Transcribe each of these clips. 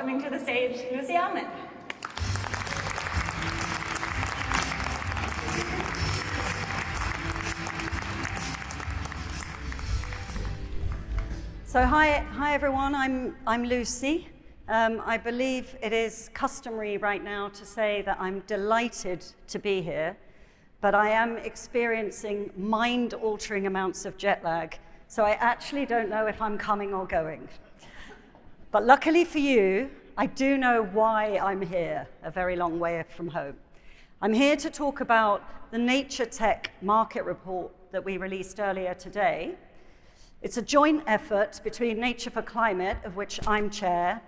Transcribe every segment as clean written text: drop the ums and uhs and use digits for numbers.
welcoming to the stage Lucy Almond. So hi everyone, I'm Lucy. I believe it is customary right now to say that I'm delighted to be here, but I am experiencing mind-altering amounts of jet lag, so I actually don't know if I'm coming or going. But luckily for you, I do know why I'm here, a very long way from home. I'm here to talk about the Nature Tech market report that we released earlier today. It's a joint effort between Nature for Climate, of which I'm chair,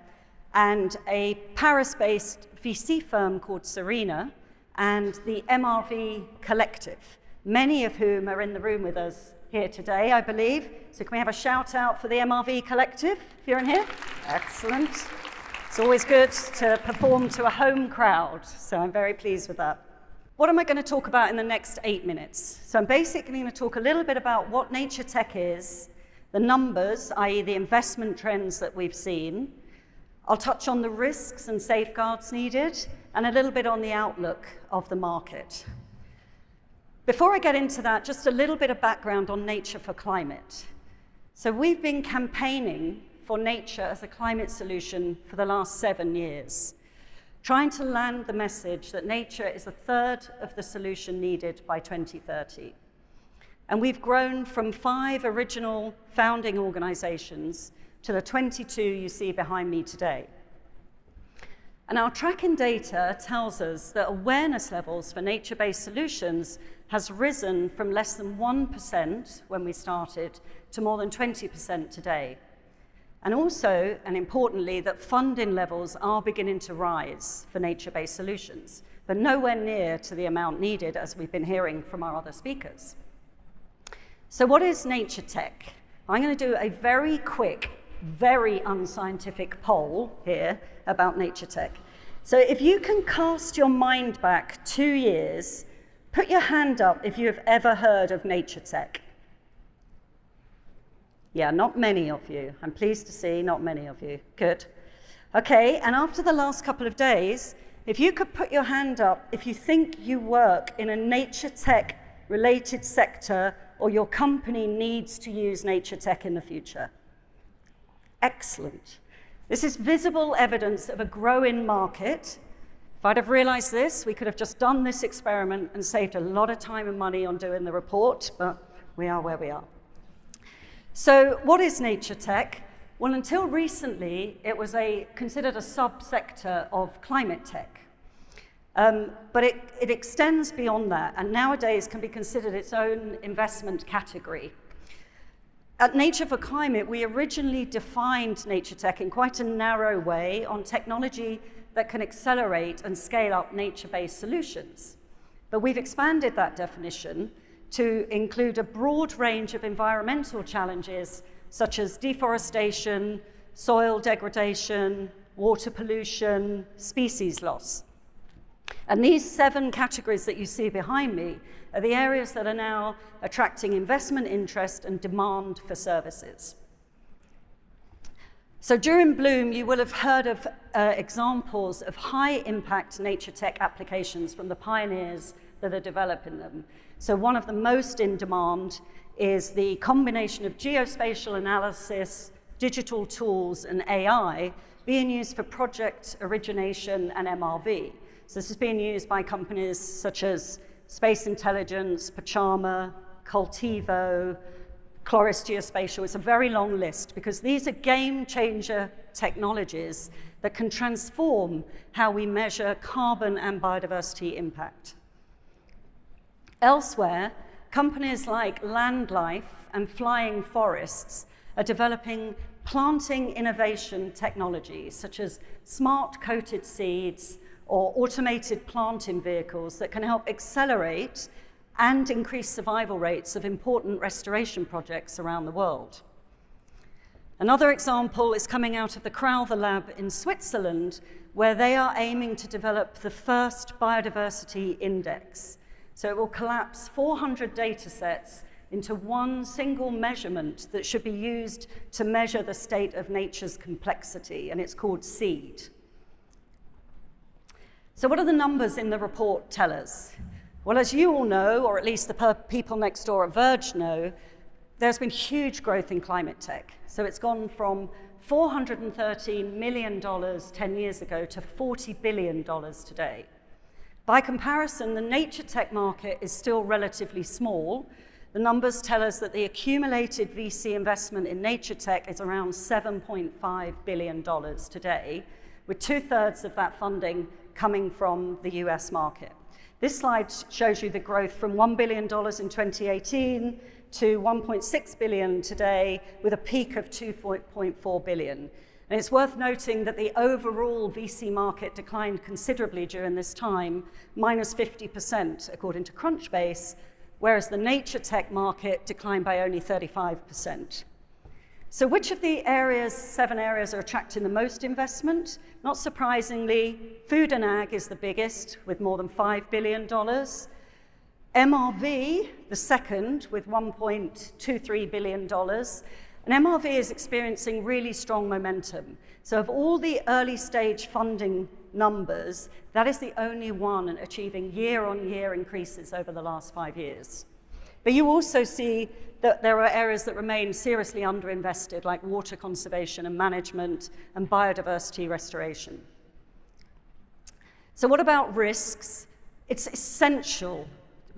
and a Paris-based VC firm called Serena, and the MRV Collective, many of whom are in the room with us here today, I believe. So can we have a shout out for the MRV Collective, if you're in here? Excellent. It's always good to perform to a home crowd, so I'm very pleased with that. What am I going to talk about in the next 8 minutes? So I'm basically going to talk a little bit about what Nature Tech is, the numbers, i.e. the investment trends that we've seen. I'll touch on the risks and safeguards needed, and a little bit on the outlook of the market. Before I get into that, just a little bit of background on Nature for Climate. So we've been campaigning for nature as a climate solution for the last 7 years, trying to land the message that nature is a third of the solution needed by 2030. And we've grown from 5 original founding organizations to the 22 you see behind me today. And our tracking data tells us that awareness levels for nature-based solutions has risen from less than 1% when we started to more than 20% today. And also, and importantly, that funding levels are beginning to rise for nature-based solutions, but nowhere near to the amount needed, as we've been hearing from our other speakers. So what is Nature Tech? I'm going to do a very quick, very unscientific poll here about Nature Tech. So if you can cast your mind back 2 years, put your hand up if you have ever heard of Nature Tech. Yeah, not many of you. I'm pleased to see not many of you. Good. Okay, and after the last couple of days, if you could put your hand up if you think you work in a Nature Tech related sector or your company needs to use Nature Tech in the future. Excellent. This is visible evidence of a growing market. If I'd have realized this, we could have just done this experiment and saved a lot of time and money on doing the report, but we are where we are. So what is Nature Tech? Well, until recently, it was considered a subsector of climate tech. But it extends beyond that, and nowadays can be considered its own investment category. At Nature for Climate, we originally defined Nature Tech in quite a narrow way on technology that can accelerate and scale up nature-based solutions. But we've expanded that definition to include a broad range of environmental challenges, such as deforestation, soil degradation, water pollution, species loss. And these 7 categories that you see behind me are the areas that are now attracting investment interest and demand for services. So during Bloom, you will have heard of examples of high-impact nature tech applications from the pioneers that are developing them. So one of the most in demand is the combination of geospatial analysis, digital tools, and AI being used for project origination and MRV. So this is being used by companies such as Space Intelligence, Pachama, Cultivo, Chloris Geospatial. It's a very long list because these are game-changer technologies that can transform how we measure carbon and biodiversity impact. Elsewhere, companies like Landlife and Flying Forests are developing planting innovation technologies such as smart coated seeds or automated planting vehicles that can help accelerate and increase survival rates of important restoration projects around the world. Another example is coming out of the Crowther Lab in Switzerland, where they are aiming to develop the first biodiversity index. So it will collapse 400 data sets into one single measurement that should be used to measure the state of nature's complexity, and it's called SEED. So what do the numbers in the report tell us? Well, as you all know, or at least the people next door at Verge know, there's been huge growth in climate tech. So it's gone from $413 million 10 years ago to $40 billion today. By comparison, the nature tech market is still relatively small. The numbers tell us that the accumulated VC investment in nature tech is around $7.5 billion today, with 2/3 of that funding coming from the US market. This slide shows you the growth from $1 billion in 2018 to $1.6 billion today, with a peak of $2.4 billion. And it's worth noting that the overall VC market declined considerably during this time, minus 50%, according to Crunchbase, whereas the nature tech market declined by only 35%. So which of the 7 areas are attracting the most investment? Not surprisingly, food and ag is the biggest, with more than $5 billion. MRV, the second, with $1.23 billion. And MRV is experiencing really strong momentum. So of all the early stage funding numbers, that is the only one achieving year-on-year increases over the last 5 years. But you also see that there are areas that remain seriously underinvested, like water conservation and management and biodiversity restoration. So what about risks? It's essential,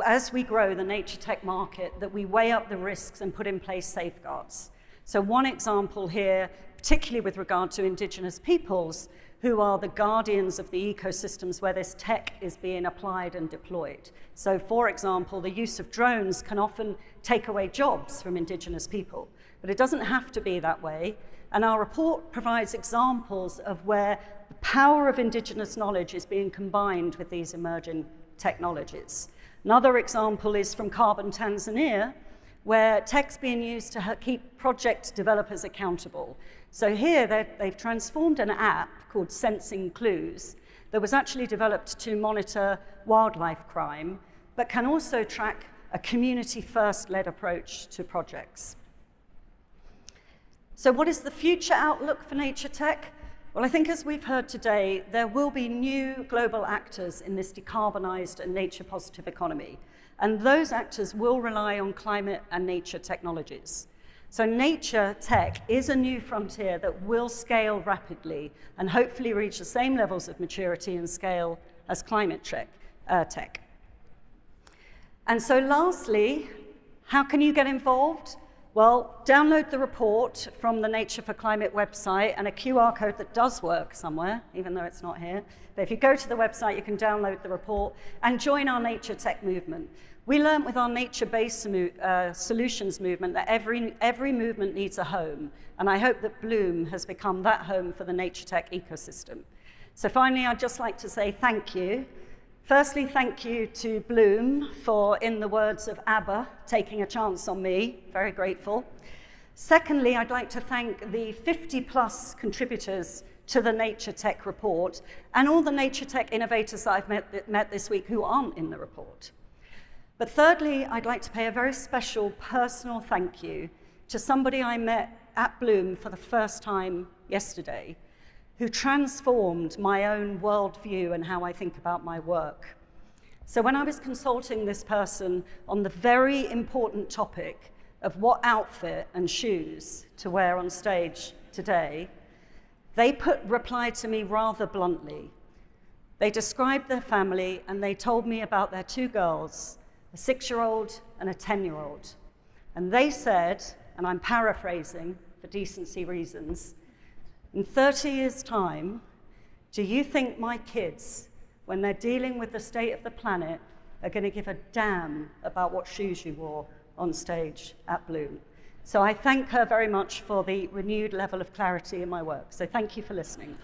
as we grow the nature tech market, that we weigh up the risks and put in place safeguards. So one example here, particularly with regard to indigenous peoples, who are the guardians of the ecosystems where this tech is being applied and deployed. So for example, the use of drones can often take away jobs from indigenous people, but it doesn't have to be that way. And our report provides examples of where the power of indigenous knowledge is being combined with these emerging technologies. Another example is from Carbon Tanzania, where tech's being used to keep project developers accountable. So here they've transformed an app called Sensing Clues that was actually developed to monitor wildlife crime, but can also track a community-first-led approach to projects. So what is the future outlook for nature tech? Well, I think as we've heard today, there will be new global actors in this decarbonized and nature-positive economy. And those actors will rely on climate and nature technologies. So nature tech is a new frontier that will scale rapidly and hopefully reach the same levels of maturity and scale as climate tech. And so lastly, how can you get involved? Well, download the report from the Nature for Climate website and a QR code that does work somewhere, even though it's not here. But if you go to the website, you can download the report and join our nature tech movement. We learned with our nature-based solutions movement that every movement needs a home, and I hope that Bloom has become that home for the nature tech ecosystem. So finally, I'd just like to say thank you. Firstly, thank you to Bloom for, in the words of ABBA, taking a chance on me. Very grateful. Secondly, I'd like to thank the 50+ contributors to the Nature Tech report and all the Nature Tech innovators that I've met this week who aren't in the report. But thirdly, I'd like to pay a very special personal thank you to somebody I met at Bloom for the first time yesterday, who transformed my own worldview and how I think about my work. So when I was consulting this person on the very important topic of what outfit and shoes to wear on stage today, they replied to me rather bluntly. They described their family and they told me about their 2 girls, a 6-year-old and a 10-year-old. And they said, and I'm paraphrasing for decency reasons, in 30 years' time, do you think my kids, when they're dealing with the state of the planet, are going to give a damn about what shoes you wore on stage at Bloom? So I thank her very much for the renewed level of clarity in my work. So thank you for listening.